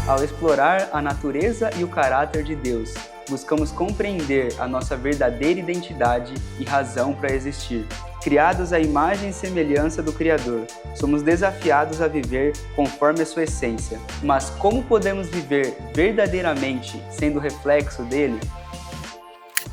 Ao explorar a natureza e o caráter de Deus, buscamos compreender a nossa verdadeira identidade e razão para existir. Criados à imagem e semelhança do Criador, somos desafiados a viver conforme a sua essência. Mas como podemos viver verdadeiramente sendo reflexo dele?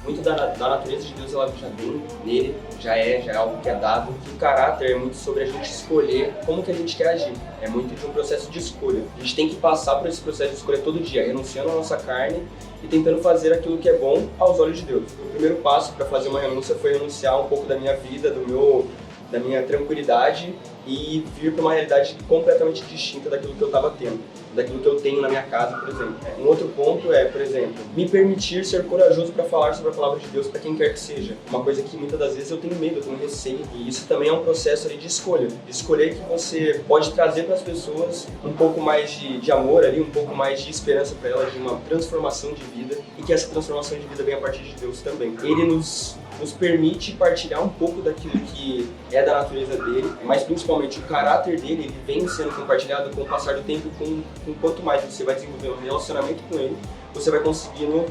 Muito da natureza de Deus ela já vem nele, já é algo que é dado. O caráter é muito sobre a gente escolher como que a gente quer agir. É muito de um processo de escolha. A gente tem que passar por esse processo de escolha todo dia, renunciando à nossa carne e tentando fazer aquilo que é bom aos olhos de Deus. O primeiro passo para fazer uma renúncia foi renunciar um pouco da minha vida, da minha tranquilidade e vir para uma realidade completamente distinta daquilo que eu estava tendo, daquilo que eu tenho na minha casa, por exemplo. Um outro ponto é, por exemplo, me permitir ser corajoso para falar sobre a palavra de Deus para quem quer que seja. Uma coisa que muitas das vezes eu tenho medo, eu tenho receio, e isso também é um processo ali de escolha. De escolher que você pode trazer para as pessoas um pouco mais de amor ali, um pouco mais de esperança para elas, de uma transformação de vida, e que essa transformação de vida vem a partir de Deus também. Ele nos permite partilhar um pouco daquilo que é da natureza dele, mas principalmente o caráter dele, ele vem sendo compartilhado com o passar do tempo, com quanto mais você vai desenvolvendo um relacionamento com ele, você vai conseguindo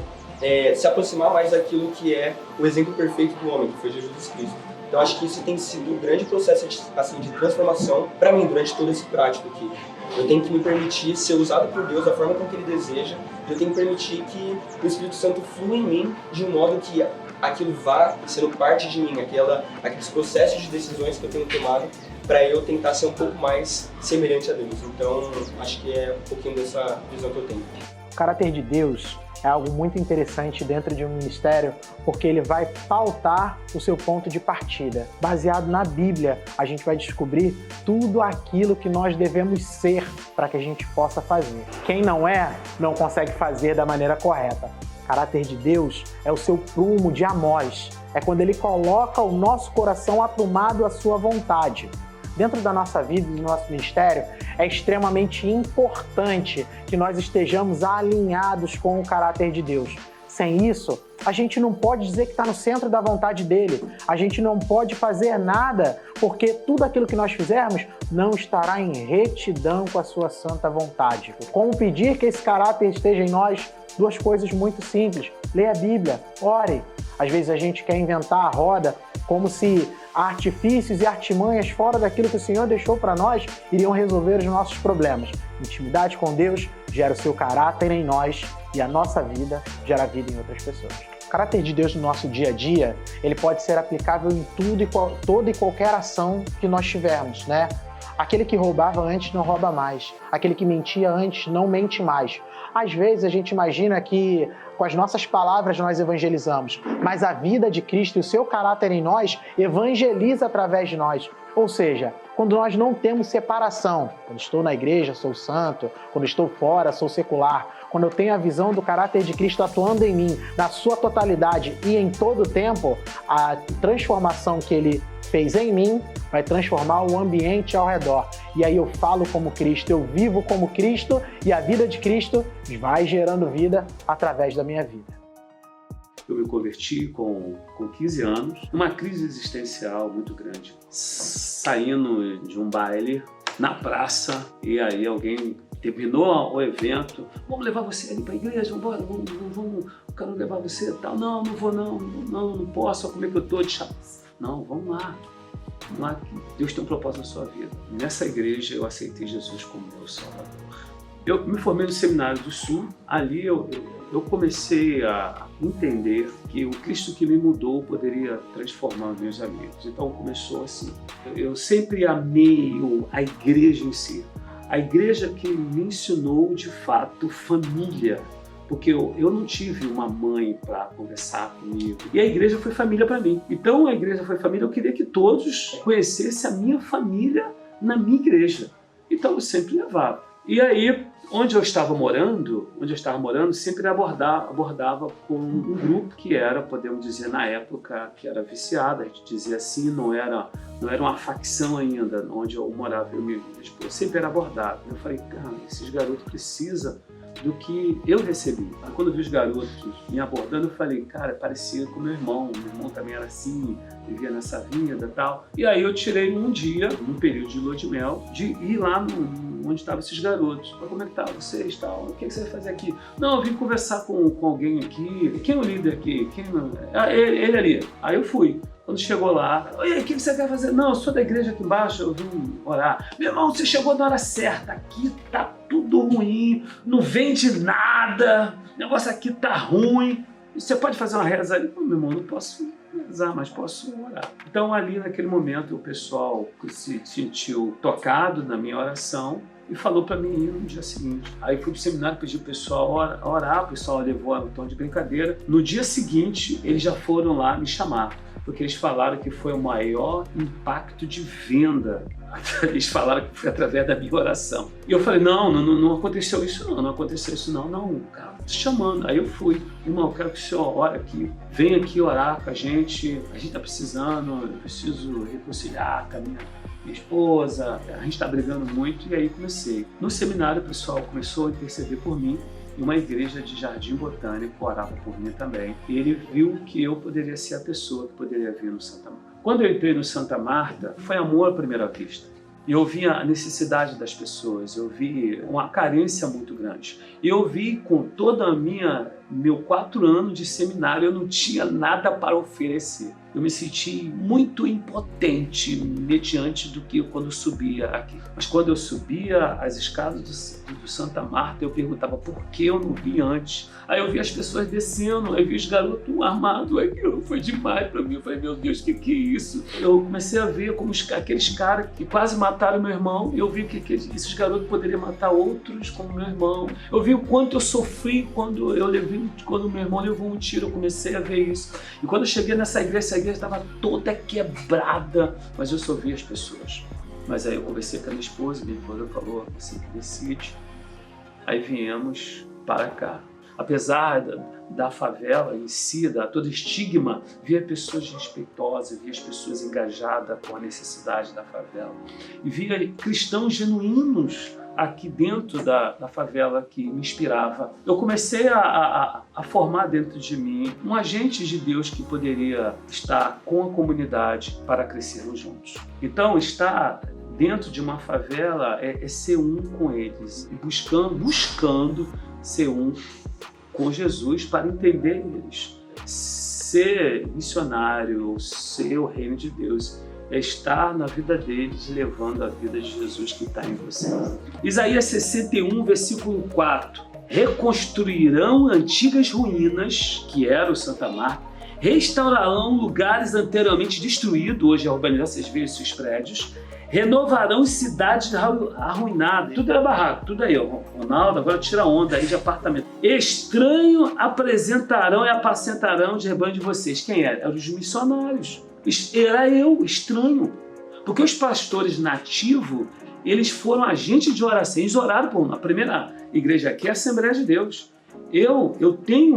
se aproximar mais daquilo que é o exemplo perfeito do homem, que foi Jesus Cristo. Então acho que isso tem sido um grande processo de transformação para mim durante todo esse prático aqui. Eu tenho que me permitir ser usado por Deus da forma como que Ele deseja, eu tenho que permitir que o Espírito Santo flua em mim de um modo que aquilo vá sendo parte de mim, aqueles processos de decisões que eu tenho tomado para eu tentar ser um pouco mais semelhante a Deus. Então, acho que é um pouquinho dessa visão que eu tenho. O caráter de Deus é algo muito interessante dentro de um ministério, porque ele vai pautar o seu ponto de partida. Baseado na Bíblia, a gente vai descobrir tudo aquilo que nós devemos ser para que a gente possa fazer. Quem não é, não consegue fazer da maneira correta. O caráter de Deus é o seu prumo de amós. É quando Ele coloca o nosso coração aprumado à sua vontade. Dentro da nossa vida e do nosso ministério, é extremamente importante que nós estejamos alinhados com o caráter de Deus. Sem isso, a gente não pode dizer que está no centro da vontade dele. A gente não pode fazer nada, porque tudo aquilo que nós fizermos não estará em retidão com a sua santa vontade. Como pedir que esse caráter esteja em nós? Duas coisas muito simples. Leia a Bíblia, ore. Às vezes a gente quer inventar a roda como se artifícios e artimanhas fora daquilo que o Senhor deixou para nós iriam resolver os nossos problemas. Intimidade com Deus gera o seu caráter em nós e a nossa vida gera vida em outras pessoas. O caráter de Deus no nosso dia a dia, ele pode ser aplicável em toda e qualquer ação que nós tivermos, né? Aquele que roubava antes não rouba mais. Aquele que mentia antes não mente mais. Às vezes a gente imagina que com as nossas palavras nós evangelizamos, mas a vida de Cristo e o seu caráter em nós evangeliza através de nós. Ou seja, quando nós não temos separação, quando estou na igreja sou santo, quando estou fora sou secular, quando eu tenho a visão do caráter de Cristo atuando em mim, na sua totalidade e em todo o tempo, a transformação que Ele fez em mim vai transformar o ambiente ao redor. E aí eu falo como Cristo, eu vivo como Cristo e a vida de Cristo vai gerando vida através da minha vida. Eu me converti com 15 anos, numa crise existencial muito grande. Saindo de um baile na praça e aí alguém terminou o evento, vamos levar você ali para a igreja, vamos, eu quero levar você e tal. Não vou não posso, como é que eu tô de chapa? Não, vamos lá, que Deus tem um propósito na sua vida. Nessa igreja eu aceitei Jesus como meu Salvador. Eu me formei no Seminário do Sul, ali eu comecei a entender que o Cristo que me mudou poderia transformar os meus amigos. Então começou assim. Eu sempre amei a igreja em si. A igreja que me ensinou de fato família. Porque eu não tive uma mãe para conversar comigo. E a igreja foi família para mim. Então a igreja foi família, eu queria que todos conhecessem a minha família na minha igreja. Então eu sempre levava. E aí, onde eu estava morando, sempre abordava com um grupo que era, podemos dizer na época, que era viciado, a gente dizia assim, não era uma facção ainda, onde eu morava, eu sempre era abordado. Eu falei, cara, esses garotos precisam do que eu recebi. Quando eu vi os garotos me abordando, eu falei, cara, parecia com meu irmão também era assim, vivia nessa vida e tal. E aí eu tirei um dia, num período de lua de mel, de ir lá onde estavam esses garotos. Como é que tá vocês, tal? O que você vai fazer aqui? Não, eu vim conversar com alguém aqui. Quem é o líder aqui? Ele ali. Aí eu fui. Quando chegou lá, e aí, o que você quer fazer? Não, eu sou da igreja aqui embaixo, eu vim orar. Meu irmão, você chegou na hora certa, aqui tá tudo ruim, não vende nada, o negócio aqui tá ruim. Você pode fazer uma reza ali? Meu irmão, não posso rezar, mas posso orar. Então ali naquele momento o pessoal se sentiu tocado na minha oração e falou para mim ir no dia seguinte. Aí fui pro seminário, pedi pro pessoal orar, o pessoal levou um tom de brincadeira. No dia seguinte eles já foram lá me chamar, porque eles falaram que foi o maior impacto de venda. Eles falaram que foi através da minha oração. E eu falei, não aconteceu isso não aconteceu isso não, cara, tô te chamando. Aí eu fui, irmão, eu quero que o senhor ore aqui, venha aqui orar com a gente tá precisando, eu preciso reconciliar com a minha esposa, a gente tá brigando muito. E aí comecei. No seminário o pessoal começou a interceder por mim, e uma igreja de Jardim Botânico orava por mim também. E ele viu que eu poderia ser a pessoa que poderia vir no Santa Marta. Quando eu entrei no Santa Marta, foi amor à primeira vista. E eu vi a necessidade das pessoas, eu vi uma carência muito grande. E eu vi com toda a meu 4 anos de seminário, eu não tinha nada para oferecer. Eu me senti muito impotente mediante do que quando eu subia aqui. Mas quando eu subia as escadas do Santa Marta, eu perguntava por que eu não vi antes. Aí eu vi as pessoas descendo, aí vi os garotos armados, aquilo foi demais para mim. Eu falei, meu Deus, que é isso? Eu comecei a ver como aqueles caras que quase mataram meu irmão, eu vi que esses garotos poderiam matar outros como meu irmão. Eu vi o quanto eu sofri quando meu irmão levou um tiro, eu comecei a ver isso. E quando eu cheguei nessa igreja estava toda quebrada, mas eu só vi as pessoas. Mas aí eu conversei com a minha esposa falou, você decide. Aí viemos para cá. Apesar da favela em si, todo estigma, via pessoas respeitosas, via as pessoas engajadas com a necessidade da favela. E via cristãos genuínos aqui dentro da favela que me inspirava. Eu comecei a formar dentro de mim um agente de Deus que poderia estar com a comunidade para crescermos juntos. Então, estar dentro de uma favela é ser um com eles e buscando ser um com Jesus para entender eles. Ser missionário, ser o reino de Deus, é estar na vida deles, levando a vida de Jesus que está em vocês. Isaías 61, versículo 4. Reconstruirão antigas ruínas, que era o Santa Marta, restaurarão lugares anteriormente destruídos, hoje é a urbanização, vocês veem esses prédios, renovarão cidades arruinadas. Tudo era barraco, tudo aí, ó. Ronaldo, agora tira onda aí de apartamento. Estranho apresentarão e apacentarão de rebanho de vocês. Quem era? Eram os missionários. Era eu, estranho. Porque os pastores nativos, eles foram agentes de oração. Eles oraram por a primeira igreja aqui, é a Assembleia de Deus. Eu tenho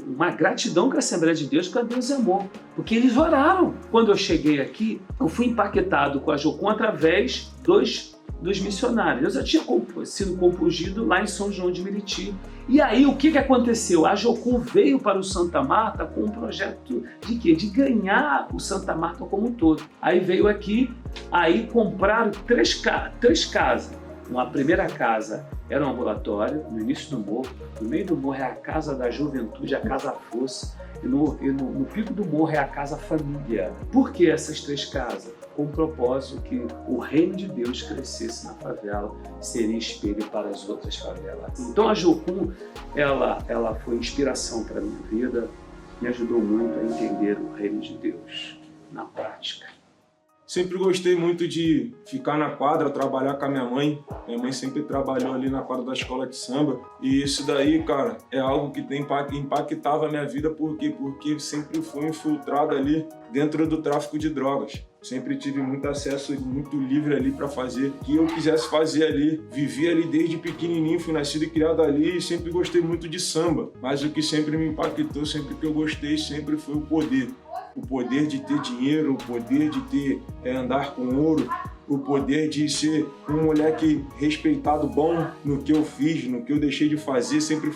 uma gratidão com a Assembleia de Deus, porque Deus é amor. Porque eles oraram. Quando eu cheguei aqui, eu fui impactado com a Jocum através dos missionários. Eu já tinha sido compungido lá em São João de Meriti. E aí, o que aconteceu? A Jocum veio para o Santa Marta com um projeto de quê? De ganhar o Santa Marta como um todo. Aí veio aqui, aí compraram três casas. A primeira casa era um ambulatório, no início do morro. No meio do morro é a Casa da Juventude, a Casa Força. E no pico do morro é a Casa Família. Por que essas 3 casas? Com o propósito que o reino de Deus crescesse na favela, seria espelho para as outras favelas. Então a Jocum, ela foi inspiração para a minha vida, me ajudou muito a entender o reino de Deus na prática. Sempre gostei muito de ficar na quadra, trabalhar com a minha mãe. Minha mãe sempre trabalhou ali na quadra da escola de samba. E isso daí, cara, é algo que impactava a minha vida. Por quê? Porque sempre fui infiltrado ali dentro do tráfico de drogas. Sempre tive muito acesso, muito livre ali para fazer o que eu quisesse fazer ali. Vivi ali desde pequenininho, fui nascido e criado ali e sempre gostei muito de samba. Mas o que sempre me impactou, sempre que eu gostei, sempre foi o poder. O poder de ter dinheiro, o poder de andar com ouro, o poder de ser um moleque respeitado, bom no que eu fiz, no que eu deixei de fazer, sempre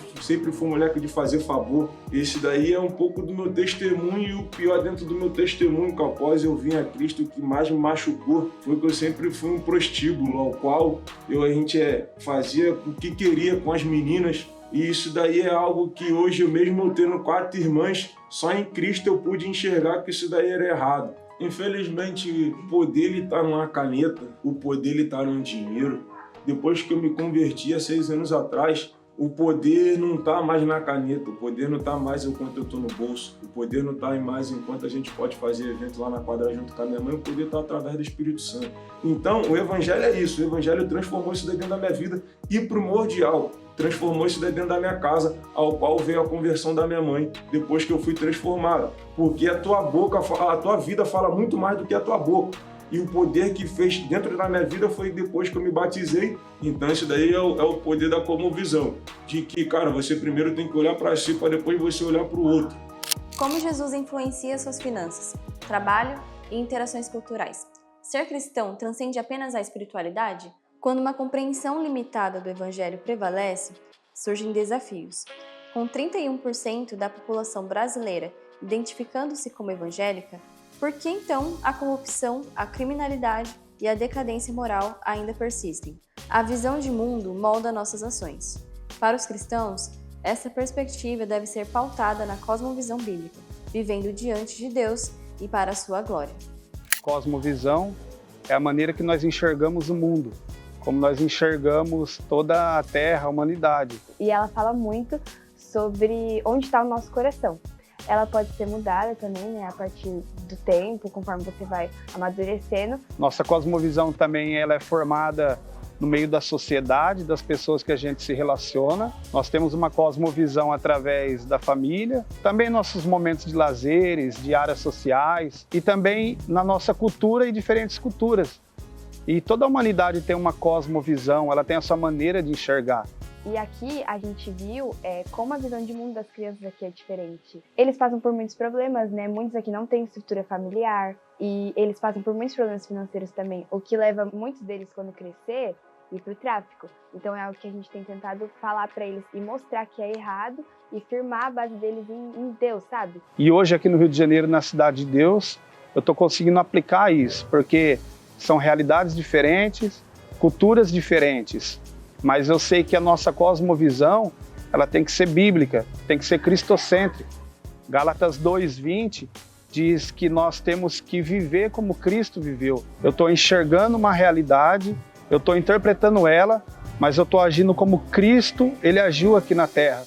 fui um moleque de fazer favor. Esse daí é um pouco do meu testemunho, e o pior dentro do meu testemunho, que após eu vim a Cristo, o que mais me machucou foi que eu sempre fui um prostíbulo, ao qual a gente fazia o que queria com as meninas. E isso daí é algo que hoje, mesmo eu tendo 4 irmãs, só em Cristo eu pude enxergar que isso daí era errado. Infelizmente, o poder ele está numa caneta, o poder ele está num dinheiro. Depois que eu me converti há 6 anos atrás, o poder não está mais na caneta, o poder não está mais enquanto eu estou no bolso, o poder não está mais enquanto a gente pode fazer evento lá na quadra junto com a minha mãe, o poder está através do Espírito Santo. Então, o Evangelho é isso, o Evangelho transformou isso daí dentro da minha vida e, primordial, transformou isso daí dentro da minha casa, ao qual veio a conversão da minha mãe, depois que eu fui transformado. Porque a tua vida fala muito mais do que a tua boca. E o poder que fez dentro da minha vida foi depois que eu me batizei. Então isso daí é o poder da cosmovisão. De que, cara, você primeiro tem que olhar para si para depois você olhar para o outro. Como Jesus influencia suas finanças, trabalho e interações culturais? Ser cristão transcende apenas a espiritualidade? Quando uma compreensão limitada do Evangelho prevalece, surgem desafios. Com 31% da população brasileira identificando-se como evangélica, por que então a corrupção, a criminalidade e a decadência moral ainda persistem? A visão de mundo molda nossas ações. Para os cristãos, essa perspectiva deve ser pautada na cosmovisão bíblica, vivendo diante de Deus e para a sua glória. Cosmovisão é a maneira que nós enxergamos o mundo, como nós enxergamos toda a Terra, a humanidade. E ela fala muito sobre onde está o nosso coração. Ela pode ser mudada também, né, a partir do tempo, conforme você vai amadurecendo. Nossa cosmovisão também ela é formada no meio da sociedade, das pessoas que a gente se relaciona. Nós temos uma cosmovisão através da família, também nossos momentos de lazeres, de áreas sociais e também na nossa cultura e diferentes culturas. E toda a humanidade tem uma cosmovisão, ela tem a sua maneira de enxergar. E aqui a gente viu como a visão de mundo das crianças aqui é diferente. Eles passam por muitos problemas, né? Muitos aqui não têm estrutura familiar e eles passam por muitos problemas financeiros também, o que leva muitos deles, quando crescer, ir para o tráfico. Então é algo que a gente tem tentado falar para eles e mostrar que é errado e firmar a base deles em Deus, sabe? E hoje aqui no Rio de Janeiro, na Cidade de Deus, eu estou conseguindo aplicar isso, porque são realidades diferentes, culturas diferentes. Mas eu sei que a nossa cosmovisão, ela tem que ser bíblica, tem que ser cristocêntrica. Gálatas 2:20 diz que nós temos que viver como Cristo viveu. Eu estou enxergando uma realidade, eu estou interpretando ela, mas eu estou agindo como Cristo, ele agiu aqui na Terra.